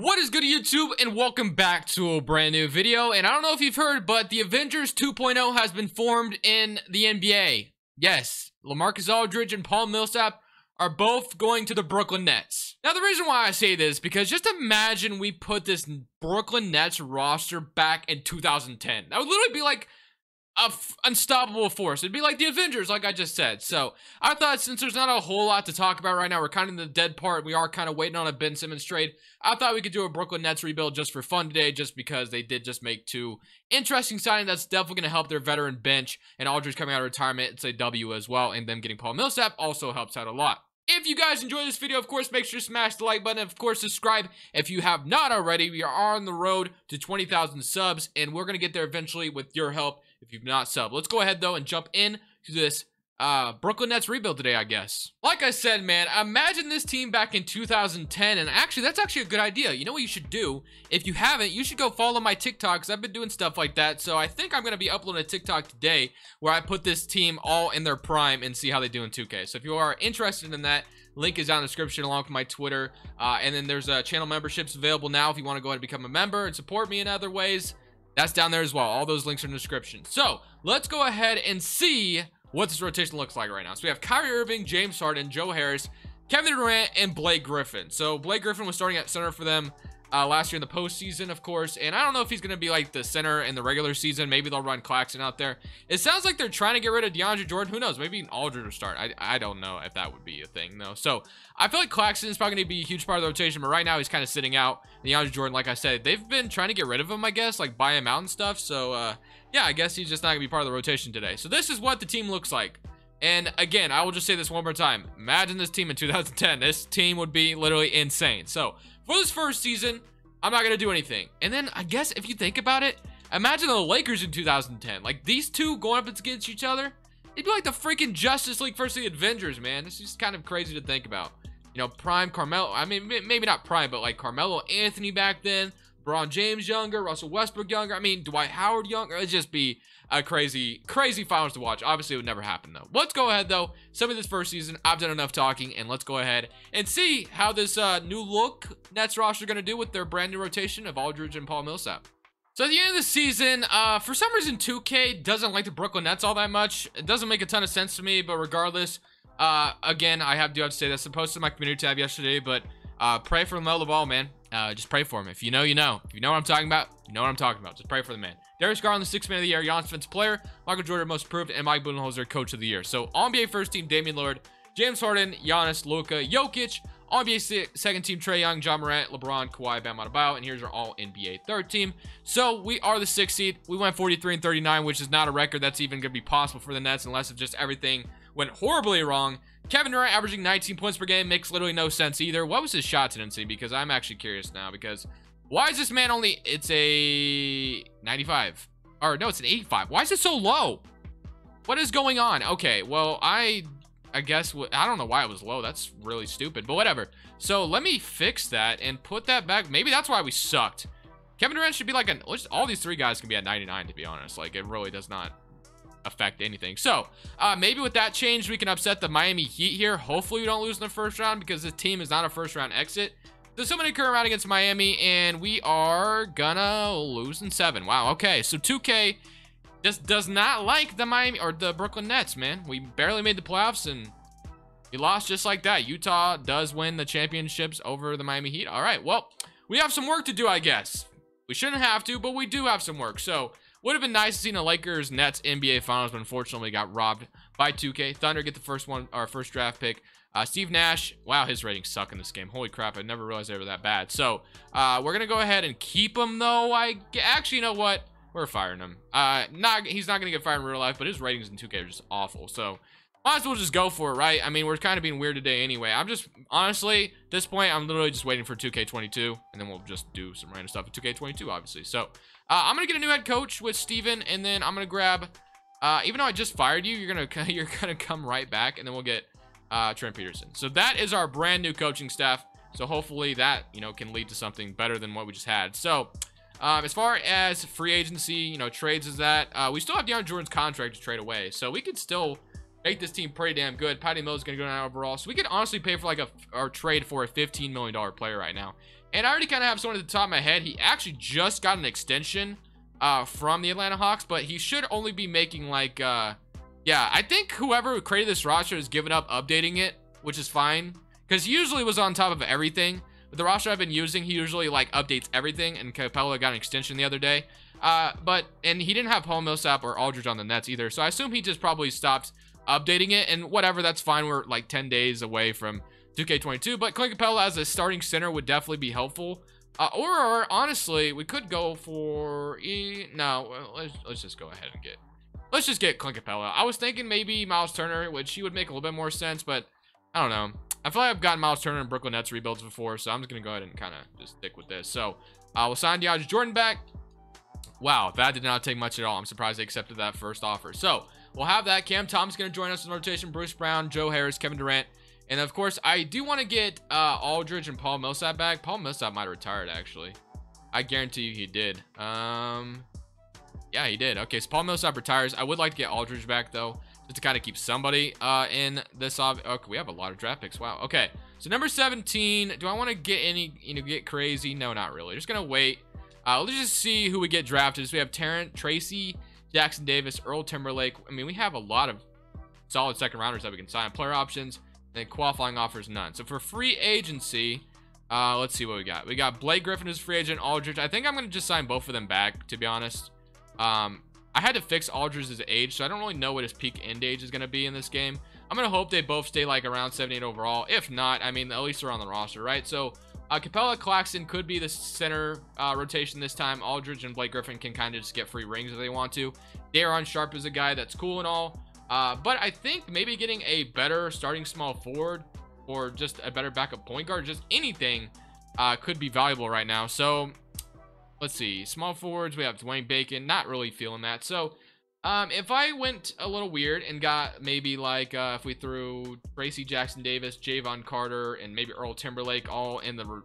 What is good, YouTube, and welcome back to a brand new video. And I don't know if you've heard, but the Avengers 2.0 has been formed in the NBA. Yes, Lamarcus Aldridge and Paul Millsap are both going to the Brooklyn Nets. Now, the reason why I say this, because just imagine we put this Brooklyn Nets roster back in 2010. That would literally be like a unstoppable force. It'd be like the Avengers, like I just said. So I thought, since there's not a whole lot to talk about right now, we're kind of in the dead part, we are kind of waiting on a Ben Simmons trade, I thought we could do a Brooklyn Nets rebuild just for fun today, just because they did just make two interesting signings that's definitely going to help their veteran bench, and Aldridge coming out of retirement, it's a W as well, and them getting Paul Millsap also helps out a lot. If you guys enjoyed this video, of course, make sure to smash the like button, and of course, subscribe if you have not already. We are on the road to 20,000 subs, and we're going to get there eventually with your help if you've not subbed. Let's go ahead, though, and jump in to this Brooklyn Nets rebuild today, I guess. Like I said, man, imagine this team back in 2010, and actually, that's actually a good idea. You know what you should do? If you haven't, you should go follow my TikTok, because I've been doing stuff like that, so I think I'm going to be uploading a TikTok today where I put this team all in their prime and see how they do in 2K. So if you are interested in that, link is down in the description along with my Twitter, and then there's channel memberships available now if you want to go ahead and become a member and support me in other ways. That's down there as well. All those links are in the description. So let's go ahead and see what this rotation looks like right now. So we have Kyrie Irving, James Harden, Joe Harris, Kevin Durant, and Blake Griffin. So Blake Griffin was starting at center for them last year in the postseason, of course, and I don't know if he's going to be like the center in the regular season. Maybe they'll run Claxton out there. It sounds like they're trying to get rid of DeAndre Jordan. Who knows? Maybe an Aldridge will start. I don't know if that would be a thing, though. So I feel like Claxton is probably going to be a huge part of the rotation, but right now he's kind of sitting out. DeAndre Jordan, like I said, they've been trying to get rid of him, I guess, like buy him out and stuff. So yeah, I guess he's just not going to be part of the rotation today. So this is what the team looks like. And again, I will just say this one more time. Imagine this team in 2010. This team would be literally insane. So for this first season, I'm not going to do anything. And then I guess if you think about it, imagine the Lakers in 2010. Like these two going up against each other. It'd be like the freaking Justice League versus the Avengers, man. This is just kind of crazy to think about. You know, prime Carmelo. I mean, maybe not prime, but like Carmelo Anthony back then. LeBron James younger. Russell Westbrook younger. I mean, Dwight Howard younger. It'd just be a crazy finals to watch. Obviously, it would never happen, though. Let's go ahead, though. Some of this first season, I've done enough talking, and let's go ahead and see how this new look Nets roster are going to do with their brand new rotation of Aldridge and Paul Millsap. So at the end of the season, for some reason, 2K doesn't like the Brooklyn Nets all that much. It doesn't make a ton of sense to me, but regardless, again, I do have to say this. I posted my community tab yesterday, but pray for LaMelo Ball, man. Just pray for him. If you know, you know. If you know what I'm talking about, you know what I'm talking about. Just pray for the man. Darius Garland, the 6th man of the year. Giannis, defensive player. Michael Jordan, most improved. And Mike Budenholzer, coach of the year. So, All-NBA first team, Damian Lillard, James Harden, Giannis, Luka, Jokic. All-NBA second team, Trae Young, John Morant, LeBron, Kawhi, Bam Adebayo. And here's our All-NBA third team. So, we are the 6th seed. We went 43-39, which is not a record that's even going to be possible for the Nets unless if just everything went horribly wrong. Kevin Durant averaging 19 points per game makes literally no sense either. What was his shot tendency? Because I'm actually curious now. Because why is this man only... It's a 95. Or no, it's an 85. Why is it so low? What is going on? Okay, well, I guess... I don't know why it was low. That's really stupid. But whatever. So let me fix that and put that back. Maybe that's why we sucked. Kevin Durant should be like... all these three guys can be at 99, to be honest. Like, it really does not affect anything. So maybe with that change we can upset the Miami Heat here. Hopefully we don't lose in the first round, because this team is not a first round exit. There's so many current round against Miami, and we are gonna lose in 7. Wow. Okay, so 2K just does not like the Miami or the Brooklyn Nets, man. We barely made the playoffs and we lost just like that. Utah does win the championships over the Miami Heat. All right, well, we have some work to do, I guess. We shouldn't have to, but we do have some work. So would have been nice to see the Lakers Nets NBA Finals, but unfortunately got robbed by 2K. Thunder get the first draft pick. Steve Nash, wow, his ratings suck in this game. Holy crap, I never realized they were that bad. So we're gonna go ahead and keep him, though. Actually, you know what? We're firing him. He's not gonna get fired in real life, but his ratings in 2K are just awful. So might as well just go for it, right? I mean, we're kind of being weird today anyway. I'm just, honestly, at this point, I'm literally just waiting for 2K22, and then we'll just do some random stuff at 2K22, obviously. So I'm gonna get a new head coach with Steven, and then I'm gonna grab, even though I just fired you, you're gonna come right back, and then we'll get Trent Peterson. So that is our brand new coaching staff. So hopefully that, you know, can lead to something better than what we just had. So as far as free agency, you know, trades is that, we still have DeAndre Jordan's contract to trade away. So we could still make this team pretty damn good. Patty Mills is going to go down overall. So we could honestly pay for like our trade for a $15 million player right now. And I already kind of have someone at the top of my head. He actually just got an extension from the Atlanta Hawks, but he should only be making like, yeah, I think whoever created this roster has given up updating it, which is fine. Because he usually was on top of everything. But the roster I've been using, he usually like updates everything. And Capella got an extension the other day. And he didn't have Paul Millsap or Aldridge on the Nets either. So I assume he just probably stopped updating it. And whatever, that's fine. We're like 10 days away from 2K22. But Clint Capella as a starting center would definitely be helpful. Or honestly, we could go for let's just go ahead and let's just get Clint Capella. I was thinking maybe Miles Turner, which he would make a little bit more sense, but I don't know. I feel like I've gotten Miles Turner and Brooklyn Nets rebuilds before, so I'm just gonna go ahead and kind of just stick with this. So we'll sign DeAndre Jordan back. Wow, that did not take much at all. I'm surprised they accepted that first offer. So we'll have that. Cam Thomas gonna join us in rotation. Bruce Brown, Joe Harris, Kevin Durant. And of course, I do want to get Aldridge and Paul Millsap back. Paul Millsap might have retired, actually. I guarantee you he did. Yeah, he did. Okay, so Paul Millsap retires. I would like to get Aldridge back, though, just to kind of keep somebody in this. Okay, we have a lot of draft picks. Wow. Okay, so number 17. Do I want to get any, get crazy? No, not really. Just going to wait. Let's just see who we get drafted. So we have Terrence, Tracy, Jackson Davis, Earl Timberlake. I mean, we have a lot of solid second rounders that we can sign. Player options. And qualifying offers, none. So for free agency, let's see what we got. We got Blake Griffin as free agent, Aldridge. I think I'm going to just sign both of them back, to be honest. I had to fix Aldridge's age, so I don't really know what his peak end age is going to be in this game. I'm going to hope they both stay like around 78 overall. If not, I mean, at least they're on the roster, right? So Capella, Claxton could be the center rotation this time. Aldridge and Blake Griffin can kind of just get free rings if they want to. Daron Sharp is a guy that's cool and all. But I think maybe getting a better starting small forward or just a better backup point guard, just anything, could be valuable right now. So let's see. Small forwards, we have Dwayne Bacon. Not really feeling that. So if I went a little weird and got maybe like if we threw Tracy Jackson Davis, Javon Carter, and maybe Earl Timberlake all in the,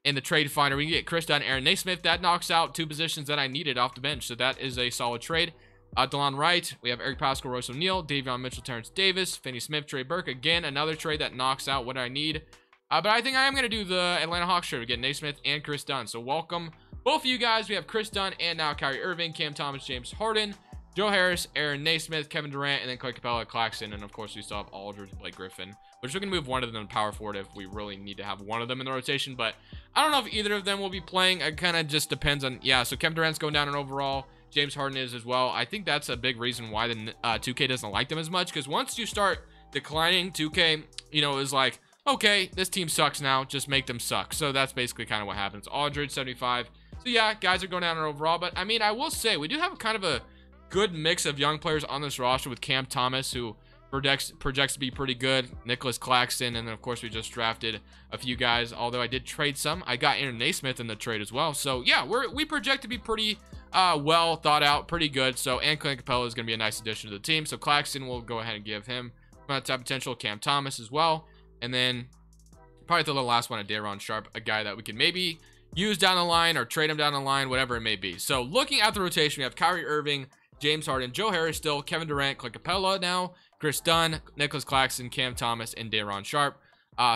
in the trade finder, we can get Chris Dunn, Aaron Naismith. That knocks out two positions that I needed off the bench. So that is a solid trade. DeLon Wright, we have Eric Paschal, Royce O'Neal, Davion Mitchell, Terrence Davis, Finney Smith, Trey Burke. Again, another trade that knocks out what I need. But I think I am going to do the Atlanta Hawks trade to get Naismith and Chris Dunn. So welcome both of you guys. We have Chris Dunn and now Kyrie Irving, Cam Thomas, James Harden, Joe Harris, Aaron Naismith, Kevin Durant, and then Clint Capella, Claxton. And of course, we still have Aldridge and Blake Griffin. We're just going to move one of them to power forward if we really need to have one of them in the rotation. But I don't know if either of them will be playing. It kind of just depends on, yeah, so Kevin Durant's going down in overall. James Harden is as well. I think that's a big reason why the 2K doesn't like them as much, because once you start declining, 2K, is like, okay, this team sucks now, just make them suck. So that's basically kind of what happens. Aldridge, 75. So yeah, guys are going down in overall, but I mean, I will say, we do have kind of a good mix of young players on this roster with Cam Thomas, who projects to be pretty good, Nicholas Claxton, and then of course we just drafted a few guys, although I did trade some. I got Aaron Naismith in the trade as well. So yeah, we project to be pretty well thought out, pretty good. So, and Clint Capella is going to be a nice addition to the team. So Claxton, will go ahead and give him top potential. Cam Thomas as well. And then probably the last one, Daron Sharp, a guy that we can maybe use down the line or trade him down the line, whatever it may be. So looking at the rotation, we have Kyrie Irving, James Harden, Joe Harris still, Kevin Durant, Clint Capella now, Chris Dunn, Nicholas Claxton, Cam Thomas, and Daron Sharp.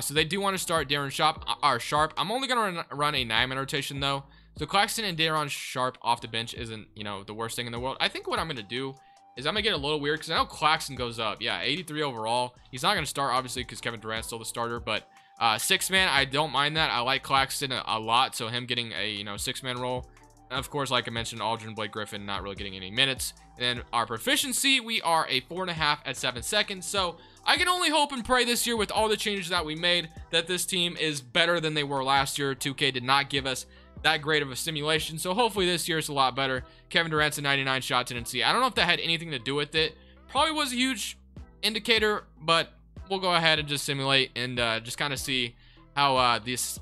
So they do want to start Daron Sharp. I'm only going to run a 9-man rotation though. So Claxton and Daron Sharp off the bench isn't, the worst thing in the world. I think what I'm going to do is I'm going to get a little weird because I know Claxton goes up. Yeah, 83 overall. He's not going to start, obviously, because Kevin Durant's still the starter. But 6-man, I don't mind that. I like Claxton a lot, so him getting a, 6-man role. And of course, like I mentioned, Aldridge and Blake Griffin not really getting any minutes. And then our proficiency, we are a 4.5 at 7 seconds. So I can only hope and pray this year with all the changes that we made that this team is better than they were last year. 2K did not give us that great of a simulation, so hopefully this year is a lot better. Kevin Durant's a 99 shot tendency. I don't know if that had anything to do with it. Probably was a huge indicator, but we'll go ahead and just simulate and just kind of see how this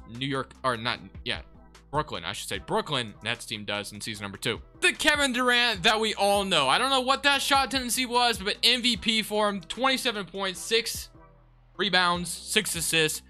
Brooklyn Nets team does in season number 2. The Kevin Durant that we all know. I don't know what that shot tendency was, but MVP for him. 27 points, 6 rebounds, 6 assists.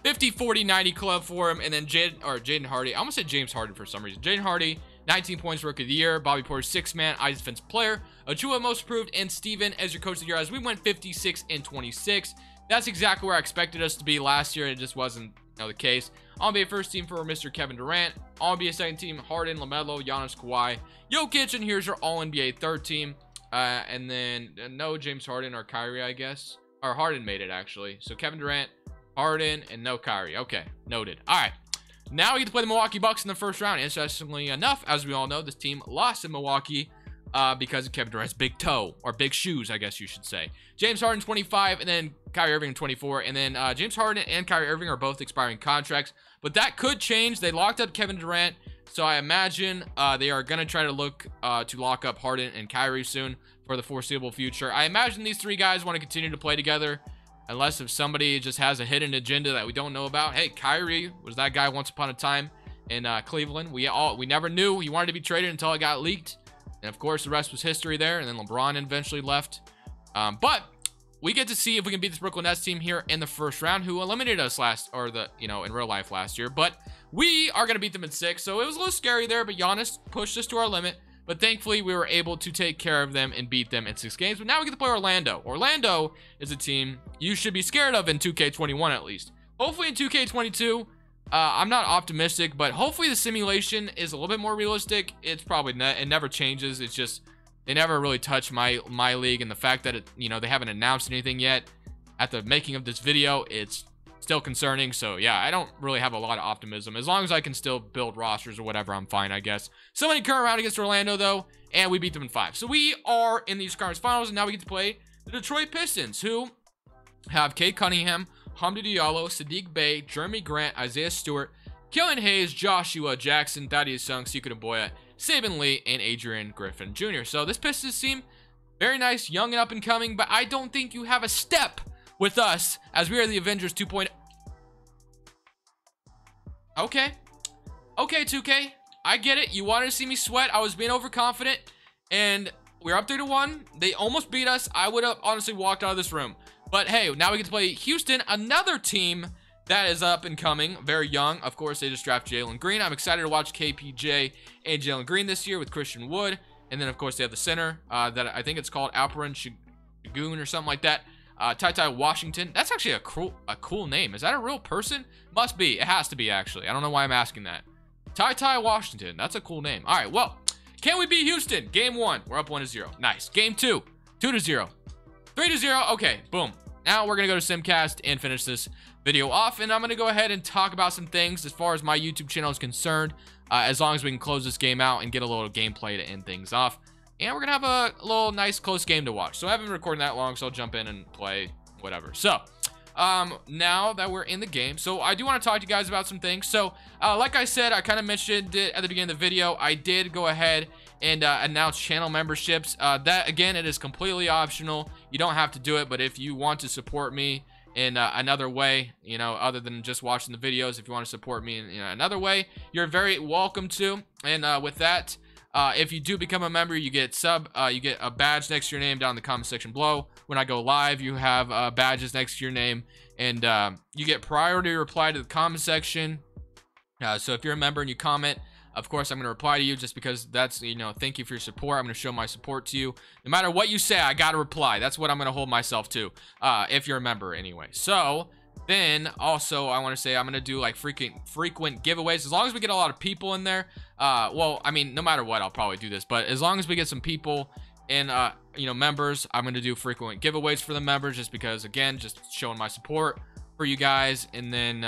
50, 40, 90 club for him. And then Jaden Hardy. I almost said James Harden for some reason. Jaden Hardy, 19 points rookie of the year. Bobby Porter 6th man, Eyes defensive player. Achua most improved, and Steven as your coach of the year as we went 56 and 26. That's exactly where I expected us to be last year. It just wasn't the case. I'll be a first team for Mr. Kevin Durant. I'll be a second team Harden, LaMelo, Giannis, Kawhi, Jokic, and here's your All-NBA third team. And then no James Harden or Kyrie, I guess. Or Harden made it, actually. So Kevin Durant, Harden, and no Kyrie. Okay, noted. All right. Now we get to play the Milwaukee Bucks in the first round. Interestingly enough, as we all know, this team lost in Milwaukee because of Kevin Durant's big toe, or big shoes, I guess you should say. James Harden, 25, and then Kyrie Irving, 24. And then James Harden and Kyrie Irving are both expiring contracts. But that could change. They locked up Kevin Durant, so I imagine they are going to try to look to lock up Harden and Kyrie soon for the foreseeable future. I imagine these three guys want to continue to play together, unless if somebody just has a hidden agenda that we don't know about. Hey, Kyrie was that guy once upon a time in Cleveland. We never knew he wanted to be traded until it got leaked. And of course, the rest was history there. And then LeBron eventually left. But we get to see if we can beat this Brooklyn Nets team here in the first round, who eliminated us in real life last year. But we are going to beat them in 6. So it was a little scary there, but Giannis pushed us to our limit. But thankfully, we were able to take care of them and beat them in 6 games. But now we get to play Orlando. Orlando is a team you should be scared of in 2K21 at least. Hopefully in 2K22, I'm not optimistic, but hopefully the simulation is a little bit more realistic. It's probably it never changes. It's just they never really touch my league, and the fact that they haven't announced anything yet at the making of this video, it's still concerning. So yeah, I don't really have a lot of optimism. As long as I can still build rosters or whatever, I'm fine, I guess. So many current round against Orlando though, and we beat them in 5. So we are in the Eastern Conference Finals, and now we get to play the Detroit Pistons, who have Cade Cunningham, Hamdou Diallo, Sadiq Bey, Jeremy Grant, Isaiah Stewart, Killian Hayes, Joshua Jackson, Thaddeus Young, Sekou Doumbouya, Saban Lee, and Adrian Griffin Jr. So this Pistons team, very nice, young and up and coming, but I don't think you have a step with us as we are the Avengers 2.0. Okay, 2K, I get it. You wanted to see me sweat. I was being overconfident, and we're up 3-1. They almost beat us. I would have honestly walked out of this room. But hey, now we get to play Houston, another team that is up and coming, very young. Of course, they just drafted Jalen Green. I'm excited to watch KPJ and Jalen Green this year with Christian Wood. And then, of course, they have the center that I think it's called Alperen Şengün or something like that. Ty Washington. That's actually a cool name. Is that a real person? Must be. It has to be, actually. I don't know why I'm asking that. Ty Washington. That's a cool name. All right, well, can we beat Houston? Game 1. We're up 1-0. Nice. Game 2. 2-0. 3-0. Okay, boom. Now we're going to go to Simcast and finish this video off. And I'm going to go ahead and talk about some things as far as my YouTube channel is concerned. As long as we can close this game out and get a little gameplay to end things off. And we're going to have a little nice close game to watch. So I haven't been recording that long, so I'll jump in and play whatever. So, now that we're in the game, so I do want to talk to you guys about some things. So, like I said, I kind of mentioned it at the beginning of the video. I did go ahead and announce channel memberships. That, again, it is completely optional. You don't have to do it, but if you want to support me in another way, other than just watching the videos, if you want to support me in another way, you're very welcome to. And with that, if you do become a member, you get a badge next to your name down in the comment section below. When I go live, you have badges next to your name, and you get priority reply to the comment section. So if you're a member and you comment, of course, I'm going to reply to you just because that's, thank you for your support. I'm going to show my support to you. No matter what you say, I got to reply. That's what I'm going to hold myself to, if you're a member anyway. So then also I want to say I'm going to do like frequent giveaways. As long as we get a lot of people in there. Well, I mean, no matter what, I'll probably do this. But as long as we get some people and, members, I'm going to do frequent giveaways for the members just because, again, just showing my support for you guys. And then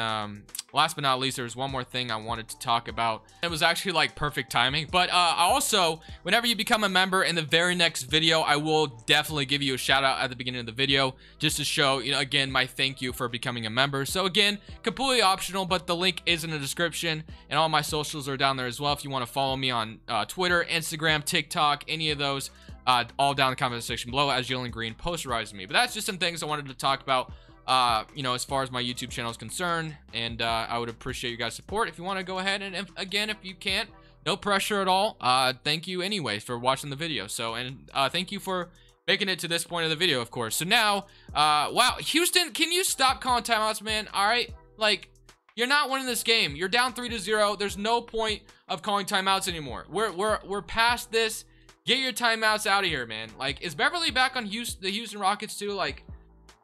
last but not least, there's one more thing I wanted to talk about. It was actually like perfect timing, but also whenever you become a member, in the very next video I will definitely give you a shout out at the beginning of the video just to show, again, my thank you for becoming a member. So again, completely optional, but the link is in the description, and all my socials are down there as well if you want to follow me on Twitter, Instagram, TikTok, any of those, all down in the comment section below as Jalen Green posterized me. But that's just some things I wanted to talk about, as far as my YouTube channel is concerned, and I would appreciate you guys' support. If you want to go ahead, and if you can't, no pressure at all. Thank you anyways for watching the video. So, and thank you for making it to this point of the video, of course. So now, wow, Houston, can you stop calling timeouts, man? All right, like, You're not winning this game. You're down 3-0. There's no point of calling timeouts anymore. We're past this. Get your timeouts out of here, man. Like, is Beverly back on the Houston Rockets too? Like,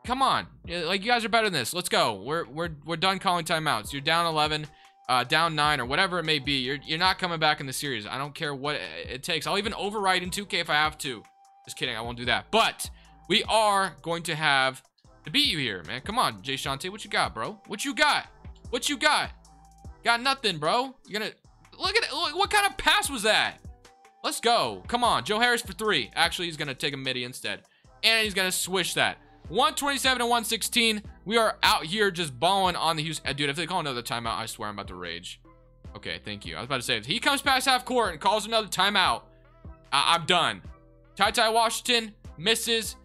come on. Like, you guys are better than this. Let's go. We're done calling timeouts. You're down 11, down 9, or whatever it may be. You're not coming back in the series. I don't care what it takes. I'll even override in 2K if I have to. Just kidding. I won't do that. But we are going to have to beat you here, man. Come on, Jay Shante. What you got, bro? What you got? What you got? Got nothing, bro. You're gonna look at it. Look, what kind of pass was that? Let's go. Come on. Joe Harris for 3. Actually, he's going to take a midi instead. And he's going to swish that. 127 to 116. We are out here just balling on the Houston. Dude, if they call another timeout, I swear I'm about to rage. Okay, thank you. I was about to say, if he comes past half court and calls another timeout, I'm done. Ty Washington misses.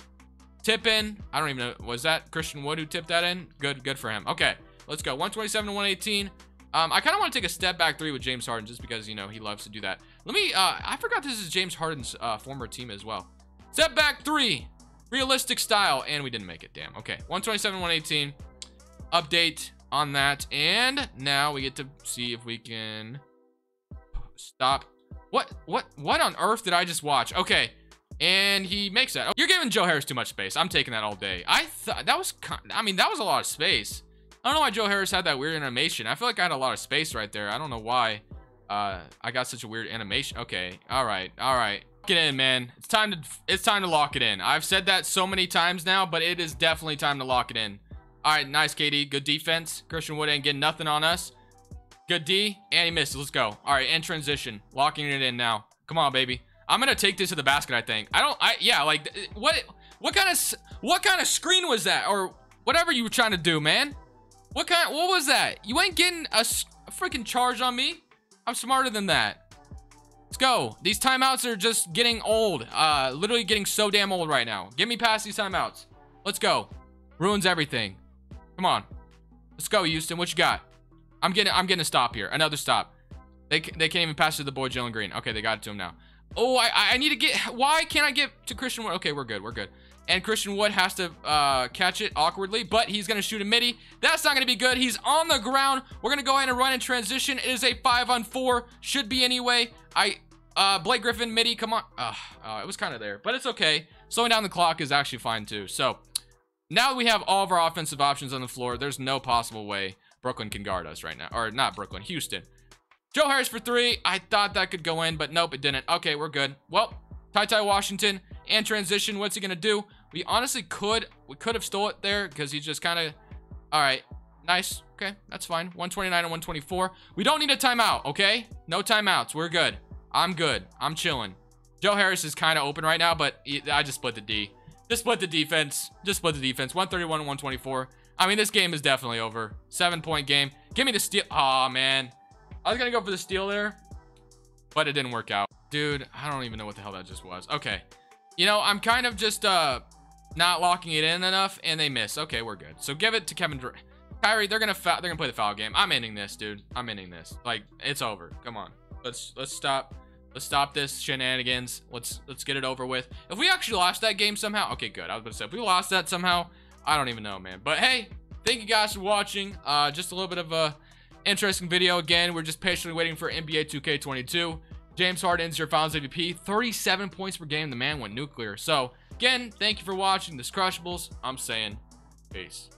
Tip in. I don't even know. Was that Christian Wood who tipped that in? Good for him. Okay, let's go. 127 to 118. I kind of want to take a step back 3 with James Harden just because, you know, he loves to do that. Let me, I forgot this is James Harden's former team as well. Step back 3. Realistic style. And we didn't make it. Damn. Okay. 127, 118. Update on that. And now we get to see if we can stop. What on earth did I just watch? Okay. And he makes that. Oh, you're giving Joe Harris too much space. I'm taking that all day. I thought that was, I mean, that was a lot of space. I don't know why Joe Harris had that weird animation. I feel like I had a lot of space right there. I don't know why I got such a weird animation. Okay. All right. Lock it in, man. It's time to lock it in. I've said that so many times now, but it is definitely time to lock it in. All right. Nice, KD. Good defense. Christian Wood ain't getting nothing on us. Good D. And he missed. Let's go. All right. And transition. Locking it in now. Come on, baby. I'm going to take this to the basket, I think. Yeah, like, what kind of screen was that? Or whatever you were trying to do, man. What was that? You ain't getting a freaking charge on me. I'm smarter than that. Let's go. These timeouts are just getting old. Literally getting so damn old right now. Get me past these timeouts. Let's go. Ruins everything. Come on. Let's go, Houston. What you got? I'm getting a stop here. Another stop. They can't even pass to the boy Jalen Green. Okay, they got it to him now. Oh, I need to get. Why can't I get to Christian Wood? Okay, we're good. And Christian Wood has to catch it awkwardly, but he's going to shoot a midi. That's not going to be good. He's on the ground. We're going to go ahead and run in transition. It is a 5-on-4. Should be anyway. Blake Griffin, midi, come on. It was kind of there, but it's okay. Slowing down the clock is actually fine too. So now we have all of our offensive options on the floor. There's no possible way Brooklyn can guard us right now. Or not Brooklyn, Houston. Joe Harris for 3. I thought that could go in, but nope, it didn't. Okay, we're good. Well, Ty Washington and transition. What's he going to do? We honestly could have stole it there because he just kind of, all right, nice. Okay, that's fine. 129 and 124. We don't need a timeout, okay? No timeouts. We're good. I'm good. I'm chilling. Joe Harris is kind of open right now, but I just split the D. Just split the defense. 131 and 124. I mean, this game is definitely over. 7-point game. Give me the steal. Aw, man. I was going to go for the steal there, but it didn't work out. Dude, I don't even know what the hell that just was. Okay. You know, I'm kind of just not locking it in enough, and they miss. Okay, we're good. So give it to Kevin Durant. Kyrie, they're gonna play the foul game. I'm ending this, dude. I'm ending this. Like, it's over. Come on. Let's stop. Let's stop this shenanigans. Let's get it over with. If we actually lost that game somehow, okay, good. I was about to say, if we lost that somehow, I don't even know, man. But hey, thank you guys for watching. Just a little bit of a interesting video. Again, we're just patiently waiting for NBA 2K22. James Harden's your Finals MVP. 37 points per game. The man went nuclear. So again, thank you for watching this Crushables. I'm saying peace.